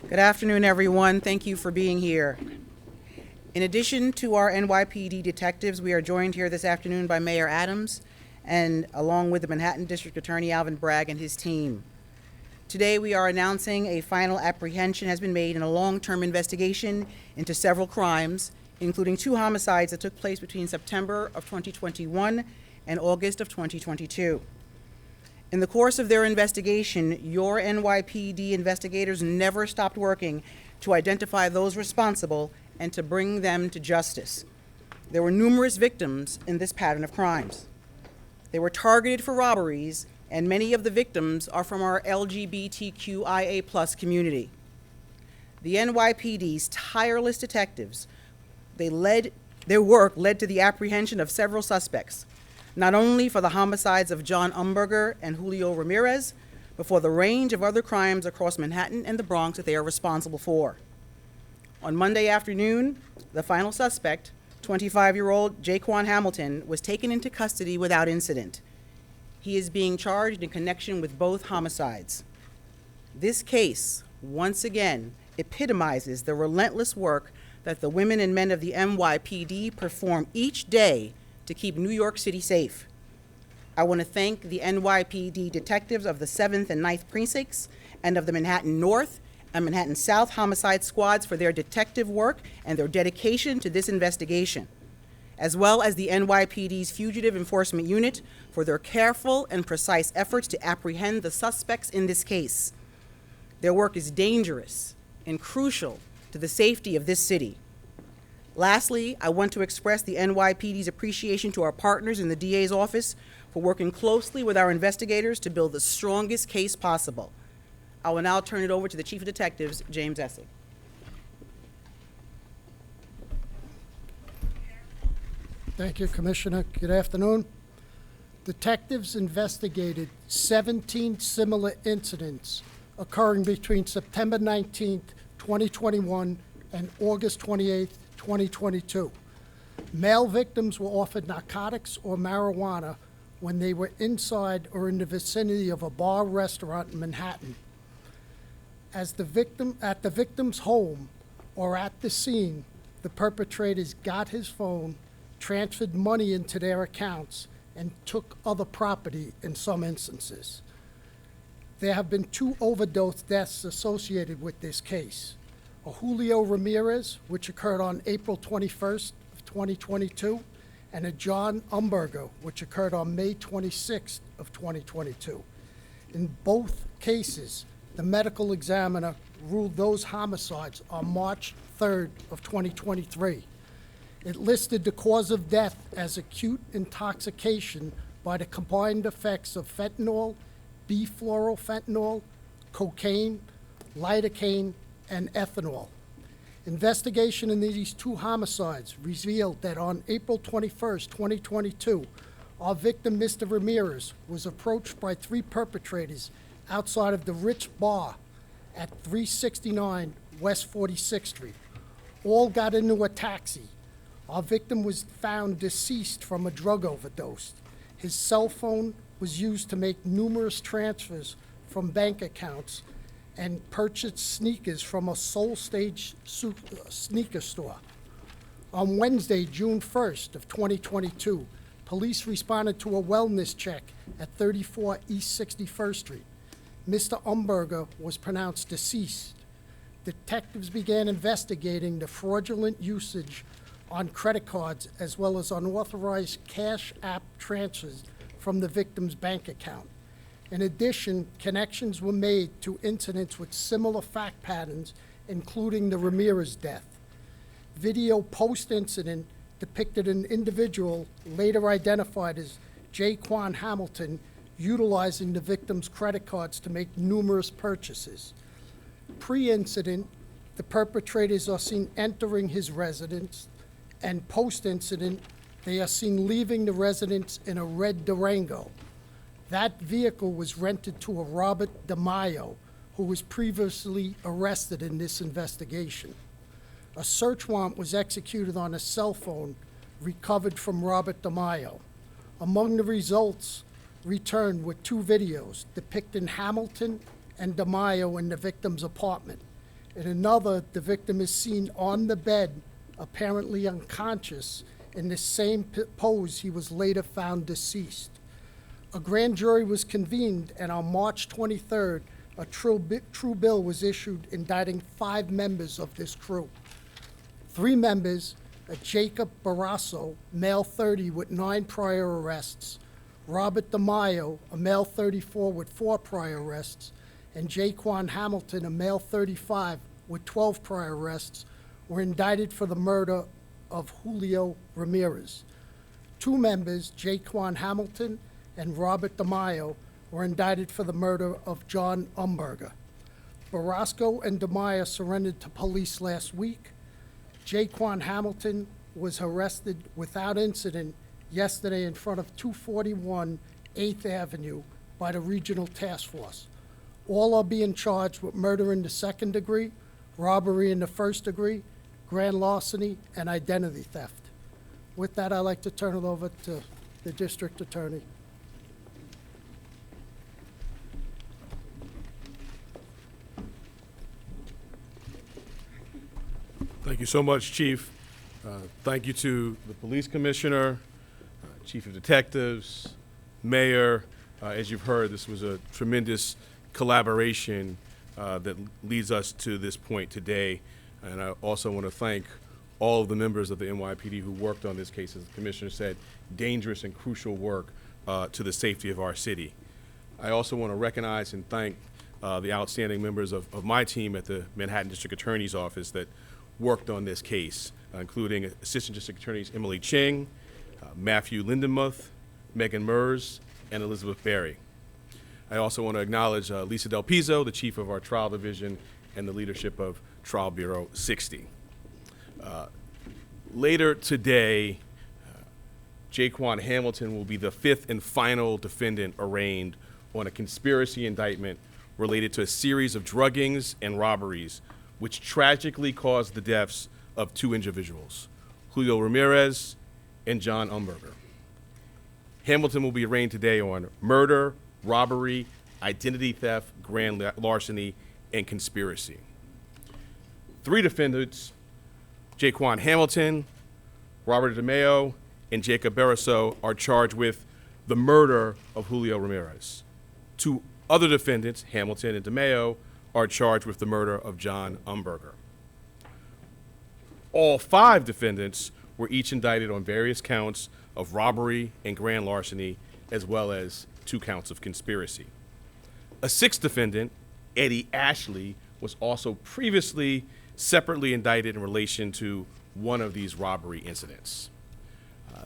Good afternoon, everyone. Thank you for being here. In addition to our NYPD detectives, we are joined here this afternoon by Mayor Adams and along with the Manhattan District Attorney Alvin Bragg and his team. Today we are announcing a final apprehension has been made in a long-term investigation into several crimes, including 2 homicides that took place between September of 2021 and August of 2022. In the course of their investigation, your NYPD investigators never stopped working to identify those responsible and to bring them to justice. There were numerous victims in this pattern of crimes. They were targeted for robberies, and many of the victims are from our LGBTQIA+ community. The NYPD's tireless detectives, their work led to the apprehension of several suspects, not only for the homicides of John Umberger and Julio Ramirez, but for the range of other crimes across Manhattan and the Bronx that they are responsible for. On Monday afternoon, the final suspect, 25-year-old JAYQWAN HAMILTON, was taken into custody without incident. He is being charged in connection with both homicides. This case, once again, epitomizes the relentless work that the women and men of the NYPD perform each day to keep New York City safe. I want to thank the NYPD detectives of the 7th and 9th precincts and of the Manhattan North and Manhattan South homicide squads for their detective work and their dedication to this investigation, as well as the NYPD's Fugitive Enforcement Unit for their careful and precise efforts to apprehend the suspects in this case. Their work is dangerous and crucial to the safety of this city. Lastly, I want to express the NYPD's appreciation to our partners in the DA's office for working closely with our investigators to build the strongest case possible. I will now turn it over to the Chief of Detectives, James Essig. Thank you, Commissioner. Good afternoon. Detectives investigated 17 similar incidents occurring between September 19th, 2021 and August 28th, 2022. Male victims were offered narcotics or marijuana when they were inside or in the vicinity of a bar restaurant in Manhattan. At the victim's home or at the scene, the perpetrators got his phone, transferred money into their accounts, and took other property in some instances. There have been 2 overdose deaths associated with this case. A Julio Ramirez, which occurred on April 21st of 2022, and a John Umberger, which occurred on May 26th of 2022. In both cases, the medical examiner ruled those homicides on March 3rd of 2023. It listed the cause of death as acute intoxication by the combined effects of fentanyl, bifluorofentanyl, cocaine, lidocaine, and ethanol. Investigation in these 2 homicides revealed that on April 21st, 2022, our victim, Mr. Ramirez, was approached by 3 perpetrators outside of the Rich Bar at 369 West 46th Street. All got into a taxi. Our victim was found deceased from a drug overdose. His cell phone was used to make numerous transfers from bank accounts and purchased sneakers from a Soul Stage sneaker store. On Wednesday, June 1st of 2022, police responded to a wellness check at 34 East 61st Street. Mr. Umberger was pronounced deceased. Detectives began investigating the fraudulent usage on credit cards as well as unauthorized cash app transfers from the victim's bank account. In addition, connections were made to incidents with similar fact patterns, including the Ramirez death. Video post-incident depicted an individual later identified as JAYQWAN HAMILTON utilizing the victim's credit cards to make numerous purchases. Pre-incident, the perpetrators are seen entering his residence, and post-incident, they are seen leaving the residence in a red Durango. That vehicle was rented to a Robert DEMAIO, who was previously arrested in this investigation. A search warrant was executed on a cell phone recovered from Robert DEMAIO. Among the results returned were 2 videos depicting Hamilton and DEMAIO in the victim's apartment. In another, the victim is seen on the bed, apparently unconscious, in the same pose he was later found deceased. A grand jury was convened, and on March 23rd, a true bill was issued indicting 5 members of this crew. 3 members, a Jacob BARROSO, male 30 with 9 prior arrests, Robert DEMAIO, a male 34 with 4 prior arrests, and JAYQWAN HAMILTON, a male 35 with 12 prior arrests, were indicted for the murder of Julio Ramirez. 2 members, JAYQWAN HAMILTON and Robert DEMAIO, were indicted for the murder of John Umberger. BARROSO and DEMAIO surrendered to police last week. JAYQWAN HAMILTON was arrested without incident yesterday in front of 241 8th Avenue by the Regional Task Force. All are being charged with murder in the 2nd degree, robbery in the 1st degree, grand larceny, and identity theft. With that, I'd like to turn it over to the District Attorney. Thank you so much, Chief. Thank you to the Police Commissioner, Chief of Detectives, Mayor. As you've heard, this was a tremendous collaboration that leads us to this point today. And I also want to thank all of the members of the NYPD who worked on this case, as the Commissioner said, dangerous and crucial work to the safety of our city. I also want to recognize and thank the outstanding members of my team at the Manhattan District Attorney's Office that worked on this case, including Assistant District Attorneys Emily Ching, Matthew Lindenmuth, Megan Mers, and Elizabeth Berry. I also want to acknowledge Lisa Del Pizzo, the Chief of our Trial Division, and the leadership of Trial Bureau 60. Later today, JAYQWAN Hamilton will be the 5th and final defendant arraigned on a conspiracy indictment related to a series of druggings and robberies which tragically caused the deaths of 2 individuals, Julio Ramirez and John Umberger. Hamilton will be arraigned today on murder, robbery, identity theft, grand larceny, and conspiracy. 3 defendants, JAYQWAN Hamilton, Robert DEMAIO, and Jacob BARROSO, are charged with the murder of Julio Ramirez. 2 other defendants, Hamilton and DEMAIO, are charged with the murder of John Umberger. All 5 defendants were each indicted on various counts of robbery and grand larceny, as well as 2 counts of conspiracy. A 6th defendant, Eddie Ashley, was also previously separately indicted in relation to one of these robbery incidents.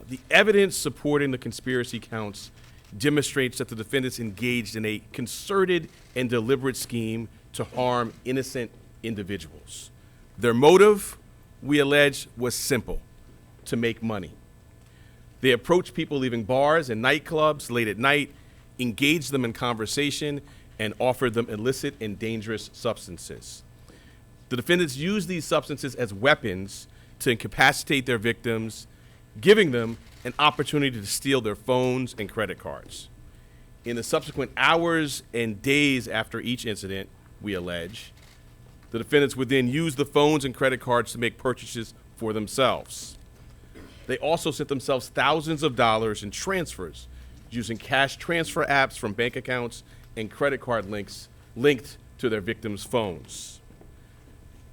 The evidence supporting the conspiracy counts demonstrates that the defendants engaged in a concerted and deliberate scheme to harm innocent individuals. Their motive, we allege, was simple: to make money. They approached people leaving bars and nightclubs late at night, engaged them in conversation, and offered them illicit and dangerous substances. The defendants used these substances as weapons to incapacitate their victims, giving them an opportunity to steal their phones and credit cards. In the subsequent hours and days after each incident, we allege, the defendants would then use the phones and credit cards to make purchases for themselves. They also sent themselves thousands of dollars in transfers using cash transfer apps from bank accounts and credit card links linked to their victims' phones.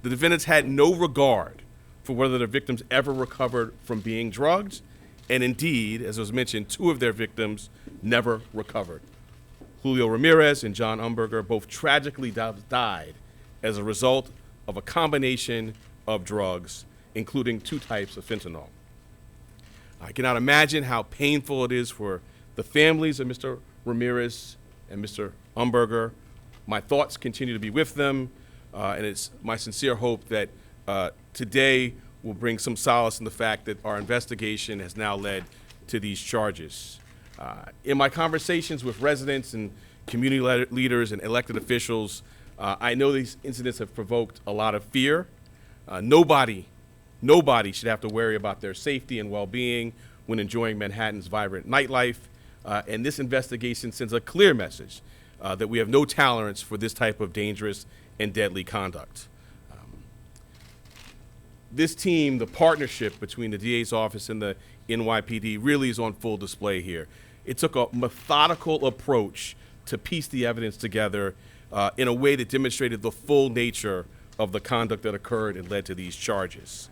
The defendants had no regard for whether their victims ever recovered from being drugged, and indeed, as was mentioned, 2 of their victims never recovered. Julio Ramirez and John Umberger both tragically died as a result of a combination of drugs, including 2 types of fentanyl. I cannot imagine how painful it is for the families of Mr. Ramirez and Mr. Umberger. My thoughts continue to be with them, and it's my sincere hope that today will bring some solace in the fact that our investigation has now led to these charges. In my conversations with residents and community leaders and elected officials, I know these incidents have provoked a lot of fear. Nobody should have to worry about their safety and well-being when enjoying Manhattan's vibrant nightlife. And this investigation sends a clear message that we have no tolerance for this type of dangerous and deadly conduct. this team, the partnership between the DA's office and the NYPD really is on full display here. It took a methodical approach to piece the evidence together in a way that demonstrated the full nature of the conduct that occurred and led to these charges.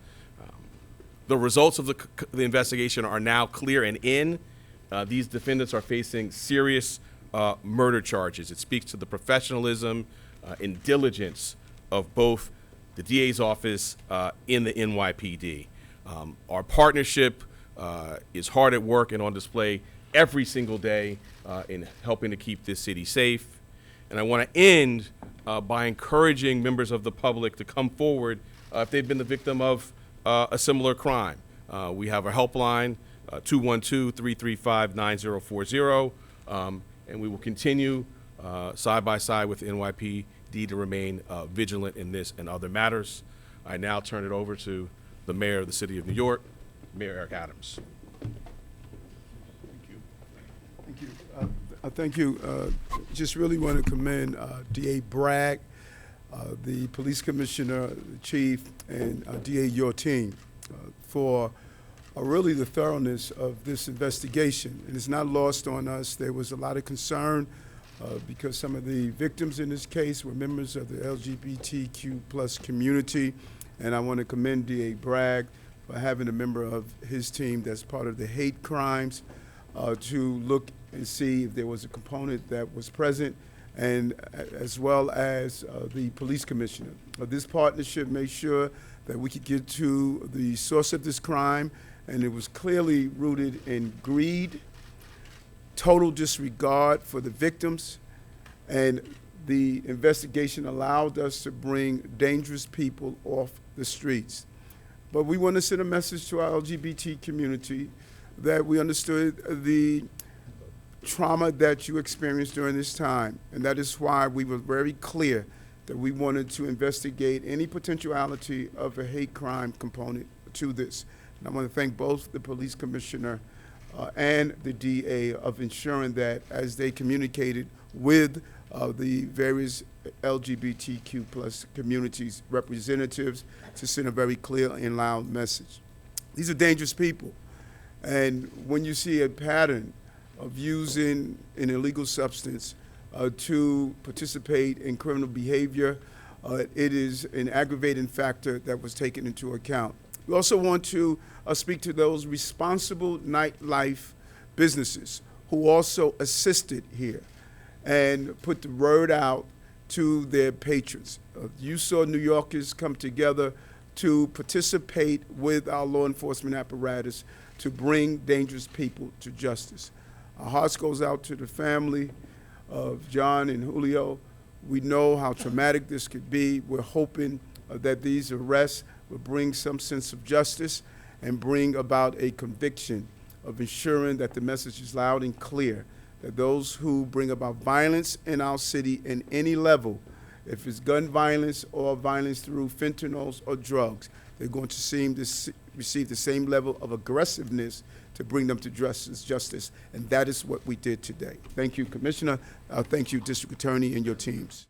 The results of the investigation are now clear and in. These defendants are facing serious murder charges. It speaks to the professionalism and diligence of both the DA's office in the NYPD. Our partnership is hard at work and on display every single day in helping to keep this city safe. And I want to end by encouraging members of the public to come forward if they've been the victim of a similar crime. We have a helpline, 212-335-9040, and we will continue side by side with the NYPD to remain vigilant in this and other matters. I now turn it over to the Mayor of the City of New York, Mayor Eric Adams. Thank you. Thank you. Just really want to commend DA Bragg, the police commissioner, the chief, and DA, your team, for really the thoroughness of this investigation. And it's not lost on us. There was a lot of concern because some of the victims in this case were members of the LGBTQ plus community. And I want to commend DA Bragg for having a member of his team that's part of the hate crimes to look and see if there was a component that was present, and as well as the police commissioner. This partnership made sure that we could get to the source of this crime, and it was clearly rooted in greed, total disregard for the victims, and the investigation allowed us to bring dangerous people off the streets. But we want to send a message to our LGBT community that we understood the trauma that you experienced during this time, and that is why we were very clear that we wanted to investigate any potentiality of a hate crime component to this. And I want to thank both the police commissioner and the DA of ensuring that as they communicated with the various LGBTQ plus communities representatives to send a very clear and loud message. These are dangerous people, and when you see a pattern of using an illegal substance to participate in criminal behavior, it is an aggravating factor that was taken into account. We also want to speak to those responsible nightlife businesses who also assisted here and put the word out to their patrons. You saw New Yorkers come together to participate with our law enforcement apparatus to bring dangerous people to justice. Our hearts goes out to the family of John and Julio. We know how traumatic this could be. We're hoping that these arrests will bring some sense of justice and bring about a conviction of ensuring that the message is loud and clear, that those who bring about violence in our city in any level, if it's gun violence or violence through fentanyls or drugs, they're going to receive the same level of aggressiveness to bring them to justice, and that is what we did today. Thank you, Commissioner. Thank you, District Attorney and your teams.